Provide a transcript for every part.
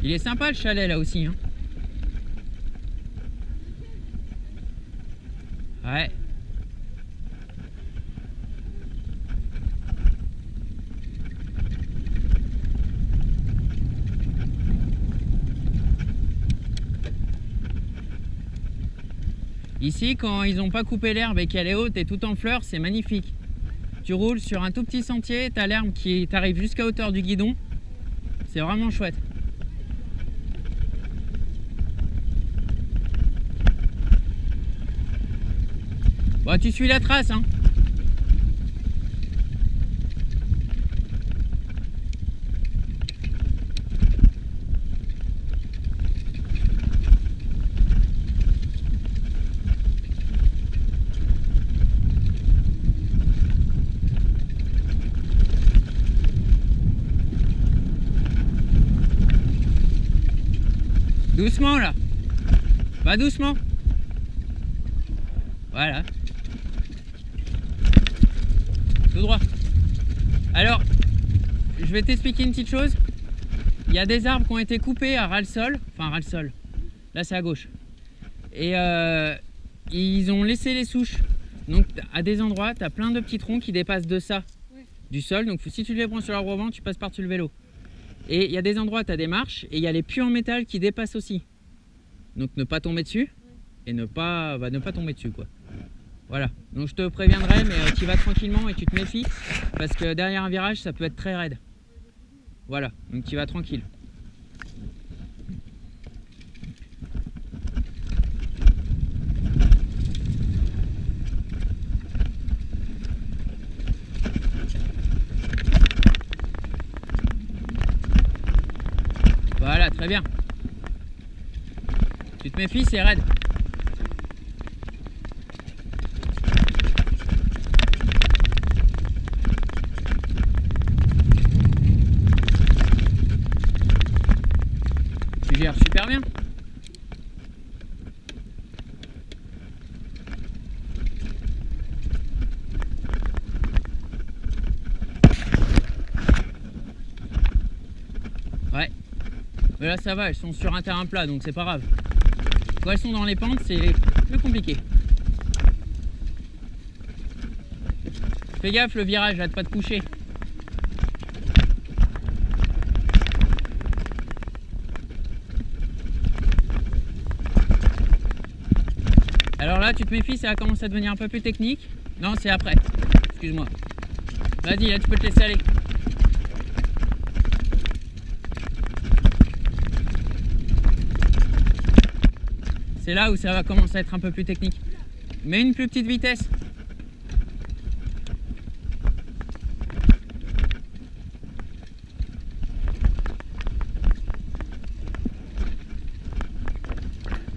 Il est sympa le chalet là aussi, hein. Ouais. Ici, quand ils n'ont pas coupé l'herbe et qu'elle est haute et tout en fleurs, c'est magnifique. Tu roules sur un tout petit sentier, tu as l'herbe qui t'arrive jusqu'à hauteur du guidon. C'est vraiment chouette. Bon, tu suis la trace, hein. Doucement là. Va doucement. Voilà. Tout droit. Alors, je vais t'expliquer une petite chose. Il y a des arbres qui ont été coupés à ras-le-sol. Enfin, ras-le-sol. Là, c'est à gauche. Et ils ont laissé les souches. Donc, à des endroits, tu as plein de petits troncs qui dépassent de ça, du sol. Donc, si tu les prends sur l'arbre au vent, tu passes par-dessus le vélo. Et il y a des endroits, tu as des marches. Et il y a les puits en métal qui dépassent aussi. Donc, ne pas tomber dessus. Et ne pas tomber dessus, quoi. Voilà, donc je te préviendrai, mais tu vas tranquillement et tu te méfies parce que derrière un virage ça peut être très raide. Voilà, donc tu vas tranquille. Voilà, très bien. Tu te méfies, c'est raide. Tu gères super bien. Ouais. Mais là ça va, elles sont sur un terrain plat donc c'est pas grave. Quand elles sont dans les pentes, c'est plus compliqué. Fais gaffe le virage, là de pas te coucher. Alors là, tu te méfies, ça va commencer à devenir un peu plus technique. Non, c'est après. Excuse-moi. Vas-y, là, tu peux te laisser aller. C'est là où ça va commencer à être un peu plus technique. Mais une plus petite vitesse.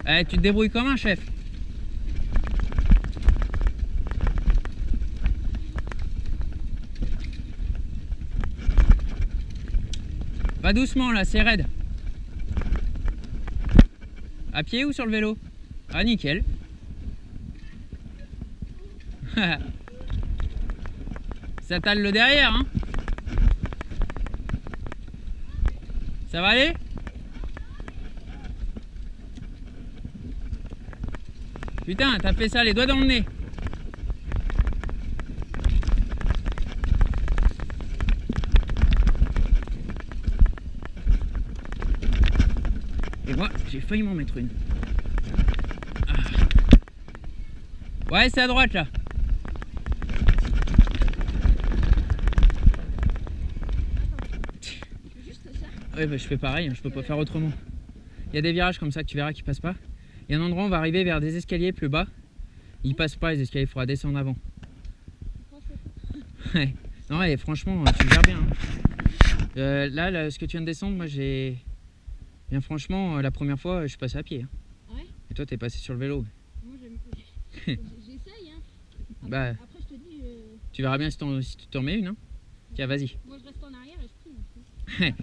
Eh, tu te débrouilles comme un chef. Va doucement là, c'est raide. À pied ou sur le vélo? Ah nickel. Ça tale le derrière, hein. Ça va aller? Putain, t'as fait ça les doigts dans le nez. Et moi, j'ai failli m'en mettre une. Ah. Ouais, c'est à droite là. Ouais, bah, je fais pareil, je peux pas faire autrement. Il y a des virages comme ça que tu verras qui passent pas. Il y a un endroit où on va arriver vers des escaliers plus bas. Ils passent pas les escaliers, il faudra descendre avant. Ouais. Non, et franchement, tu gères bien. Hein. Là, ce que tu viens de descendre, moi j'ai. Bien franchement, la première fois, je suis passé à pied. Hein. Ouais. Et toi, t'es passé sur le vélo. Moi, j'essaye. Hein. Après, Bah, après, je te dis. tu verras bien si tu t'en mets une. Hein. Tiens, vas-y. Moi, je reste en arrière et je prie.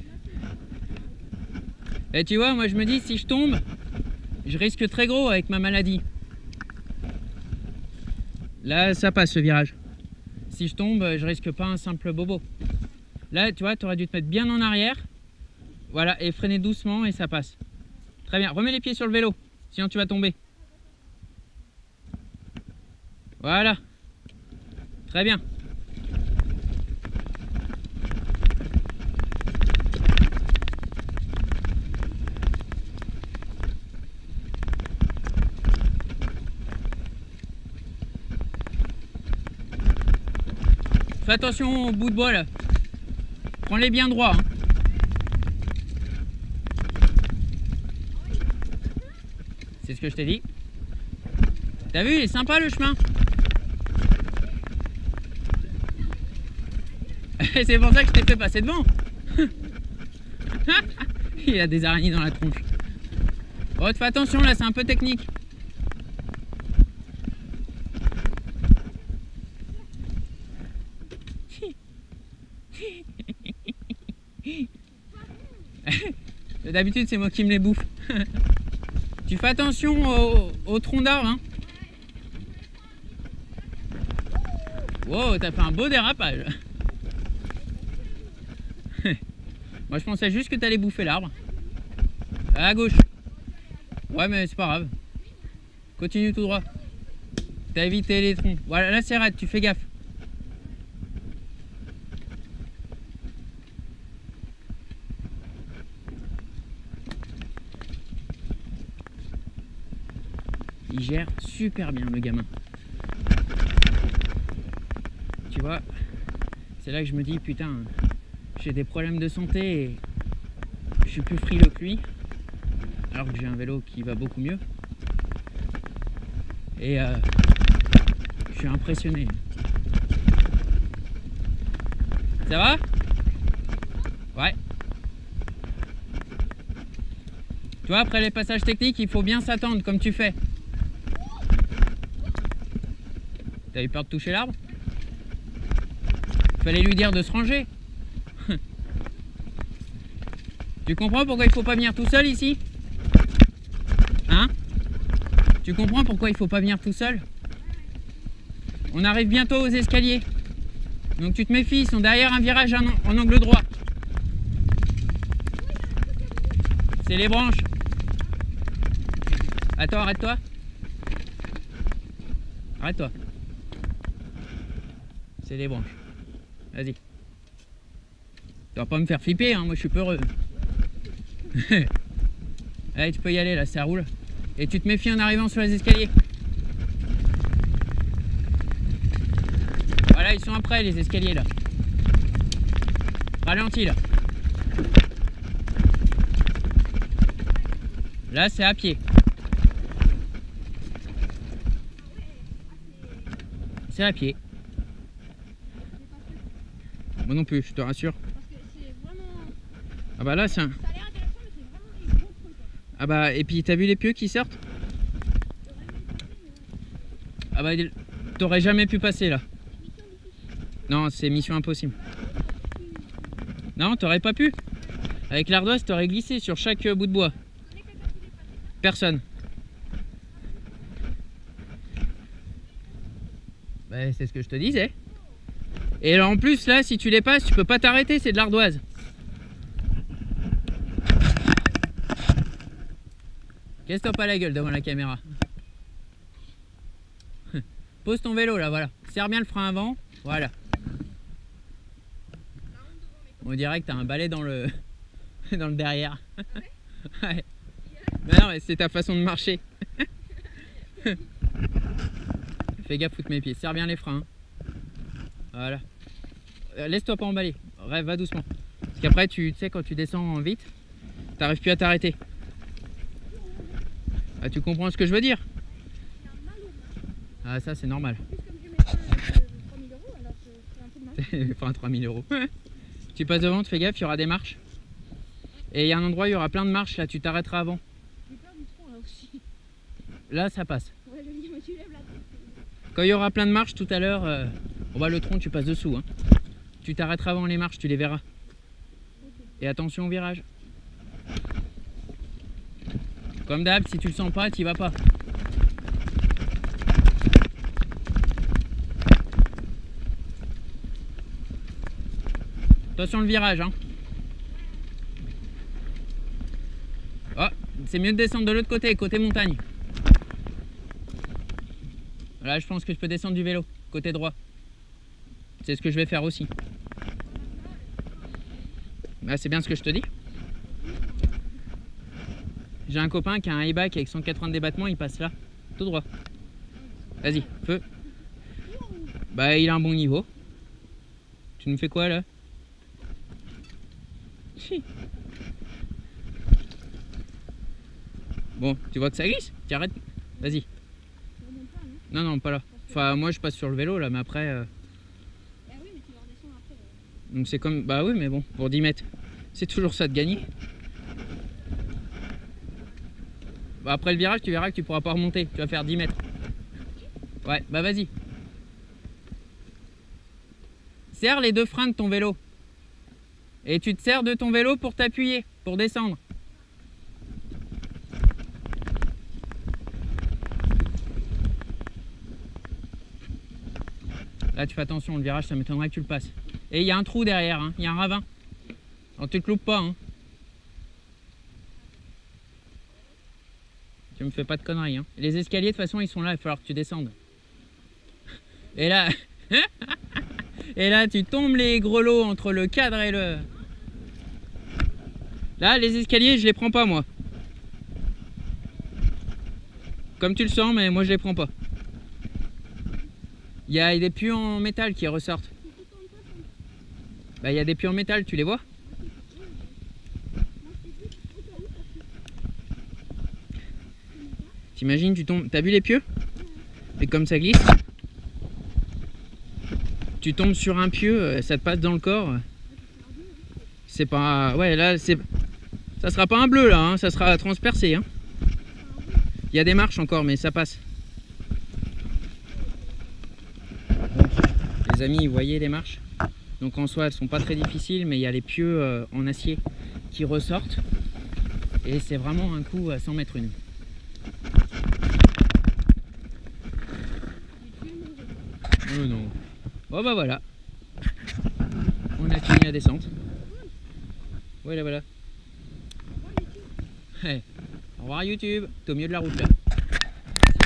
Et tu vois, moi je me dis, si je tombe, je risque très gros avec ma maladie. Là, ça passe ce virage. Si je tombe, je risque pas un simple bobo. Là, tu vois, tu aurais dû te mettre bien en arrière. Voilà, et freinez doucement et ça passe. Très bien, remets les pieds sur le vélo, sinon tu vas tomber. Voilà. Très bien. Fais attention au bout de bois là. Prends-les bien droits. Hein. C'est ce que je t'ai dit. T'as vu, il est sympa le chemin. C'est pour ça que je t'ai fait passer devant. Il a des araignées dans la tronche. Oh, fais attention là, c'est un peu technique. D'habitude, c'est moi qui me les bouffe. Tu fais attention au tronc d'arbre. Hein. Wow, t'as fait un beau dérapage. Moi, je pensais juste que t'allais bouffer l'arbre. À gauche. Ouais, mais c'est pas grave. Continue tout droit. T'as évité les troncs. Voilà, là c'est raide, tu fais gaffe. Il gère super bien le gamin. Tu vois, c'est là que je me dis putain, j'ai des problèmes de santé et je suis plus frileux que lui. Alors que j'ai un vélo qui va beaucoup mieux. Et je suis impressionné. Ça va? Ouais. Tu vois, après les passages techniques, il faut bien s'attendre comme tu fais. T'as eu peur de toucher l'arbre? Fallait lui dire de se ranger. Tu comprends pourquoi il faut pas venir tout seul ici? Hein? Tu comprends pourquoi il faut pas venir tout seul? On arrive bientôt aux escaliers. Donc tu te méfies, ils sont derrière un virage en angle droit. C'est les branches. Attends, arrête-toi. Arrête-toi. C'est les branches. Vas-y. Tu vas pas me faire flipper, hein, moi je suis peureux. Allez, tu peux y aller là, ça roule. Et tu te méfies en arrivant sur les escaliers. Voilà, ils sont après les escaliers là. Ralentis là. Là, c'est à pied. C'est à pied. Moi non plus, je te rassure. Parce que c'est vraiment... Ah bah là, c'est un... Ça a l'air intéressant, mais c'est vraiment des gros trucs. Ah bah, et puis t'as vu les pieux qui sortent? Ah bah, t'aurais jamais pu passer là. Non, c'est mission impossible. Non, t'aurais pas pu. Avec l'ardoise, t'aurais glissé sur chaque bout de bois. Personne. Bah, c'est ce que je te disais. Et alors, en plus, là, si tu les passes, tu peux pas t'arrêter, c'est de l'ardoise. Casse-toi pas la gueule devant la caméra. Pose ton vélo là, voilà. Serre bien le frein avant, voilà. On dirait que t'as un balai dans le dans le derrière. Ouais. Mais non, mais c'est ta façon de marcher. Fais gaffe, foutre mes pieds. Serre bien les freins. Voilà. Laisse-toi pas emballer. Va doucement. Parce qu'après, tu sais, quand tu descends vite, t'arrives plus à t'arrêter. Ah, tu comprends ce que je veux dire? Ah, ça, c'est normal. Comme je mets 3 000 €, alors c'est un peu de mal. Enfin, 3 000 €. Tu passes devant, tu fais gaffe, il y aura des marches. Et il y a un endroit, il y aura plein de marches, là, tu t'arrêteras avant. J'ai peur du tronc là aussi. Là, ça passe. Ouais, je me suis lève la tête. Quand il y aura plein de marches tout à l'heure, on va le tronc, tu passes dessous. Hein. Tu t'arrêteras avant les marches, tu les verras. Et attention au virage. Comme d'hab, si tu le sens pas, tu y vas pas. Attention le virage, hein. c'est mieux de descendre de l'autre côté, côté montagne. Là, je pense que je peux descendre du vélo, côté droit. C'est ce que je vais faire aussi. Bah, c'est bien ce que je te dis. J'ai un copain qui a un e-bike avec 180 débattements, il passe là, tout droit. Vas-y, feu. Bah, il a un bon niveau. Tu nous fais quoi là? Bon, tu vois que ça glisse? Tu arrêtes? Vas-y. Non, non, pas là. Enfin, moi je passe sur le vélo là, mais après. Ah oui, mais tu vas redescendre après. Donc c'est comme. Bah oui, mais bon, pour 10 mètres. C'est toujours ça de gagner. Bah, après le virage, tu verras que tu pourras pas remonter. Tu vas faire 10 mètres. Ouais, bah vas-y. Serre les deux freins de ton vélo. Et tu te sers de ton vélo pour t'appuyer, pour descendre. Là, tu fais attention, le virage, ça m'étonnerait que tu le passes. Et il y a un trou derrière, hein. Il y a un ravin. Alors tu te loupes pas, hein. Tu me fais pas de conneries, hein. Les escaliers, de toute façon, ils sont là, il va falloir que tu descendes. Et là... Et là, tu tombes les grelots entre le cadre et le... Là, les escaliers, je les prends pas, moi. Comme tu le sens, mais moi, je les prends pas. Il y a des puits en métal qui ressortent. Bah, il y a des puits en métal, tu les vois? T'imagines, tu tombes... T'as vu les pieux? Et comme ça glisse, tu tombes sur un pieu, ça te passe dans le corps. C'est pas... Ouais, là, c'est... Ça sera pas un bleu, là, hein, ça sera transpercé. Hein. Il y a des marches encore, mais ça passe. Les amis, vous voyez les marches? Donc en soi, elles sont pas très difficiles, mais il y a les pieux en acier qui ressortent. Et c'est vraiment un coup à 100 mètres une. Oh non. Bon bah voilà. On a fini la descente. Voilà, voilà. Ouais. Au revoir YouTube. T'es au milieu de la route là.